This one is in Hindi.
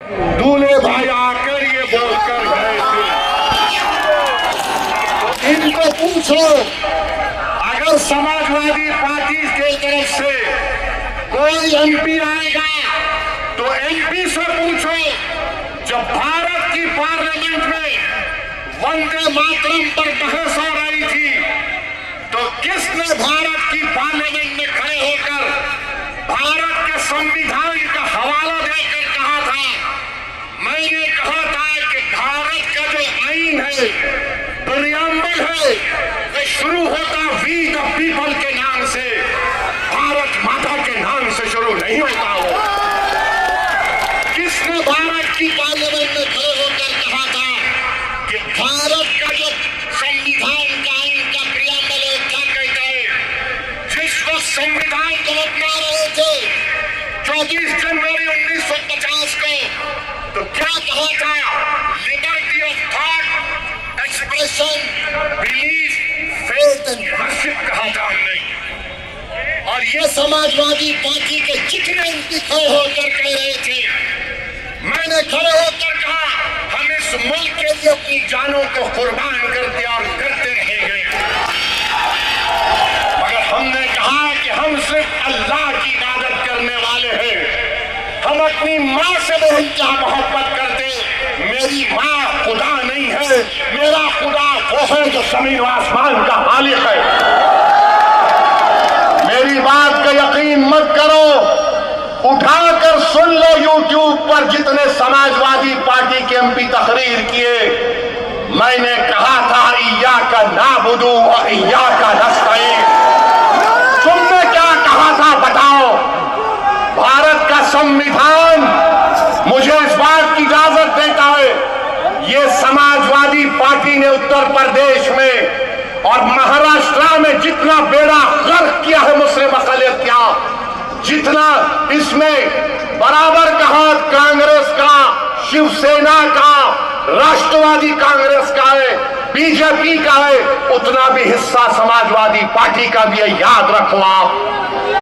दूल्हे भाई आकर ये बोलकर गए थे, इनको पूछो अगर समाजवादी पार्टी के तरफ से कोई एमपी आएगा तो एमपी से पूछो, जब भारत की पार्लियामेंट में वंदे मातरम पर बहस हो रही थी तो किसने भारत की पार्लियामेंट में खड़े होकर भारत के संविधान का हवाला देकर कहा था, मैंने कहा था कि भारत का जो आईन है, प्रियम्बल है, वो शुरू होता वी द पीपल के नाम से, भारत माता के नाम से शुरू नहीं होता। वो किसने भारत की पार्लियामेंट में खड़े होकर कहा था कि भारत का जो संविधान का आईन का प्रियम्बल है, क्या कहता है, जिस वक्त संविधान को अपना रहे थे 24 जनवरी 1950 को, तो क्या कहा था, liberty of thought, expression, belief, faith and worship कहा था हमने। और ये समाजवादी पार्टी के जितने एमपी खड़े होकर कह रहे थे, मैंने खड़े होकर कहा हम इस मुल्क के लिए अपनी जानों को कुर्बान करते और करते रहेंगे, मगर हमने कहा कि हम सिर्फ अल्लाह की इबादत करने वाले हैं, हम अपनी माँ से बेइंतहा मोहब्बत करते, मेरी माँ खुदा नहीं है, मेरा खुदा वो है जो जमीन व आसमान का मालिक है। मेरी बात का यकीन मत करो, उठाकर सुन लो यूट्यूब पर जितने समाजवादी पार्टी के एमपी तकरीर किए, मैंने कहा था इय्याका नाबुदु व इय्याका नस्तईन। तुमने क्या कहा था बताओ? भारत का संविधान मुझे इस बात की इजाजत देता है, ये समाजवादी पार्टी ने उत्तर प्रदेश में और महाराष्ट्र में जितना बेड़ा गर्क किया है मुस्लिम अक़लियत का, जितना इसमें बराबर का हाथ कांग्रेस का, शिवसेना का, राष्ट्रवादी कांग्रेस का है, बीजेपी का है, उतना भी हिस्सा समाजवादी पार्टी का भी है, याद रखो आप।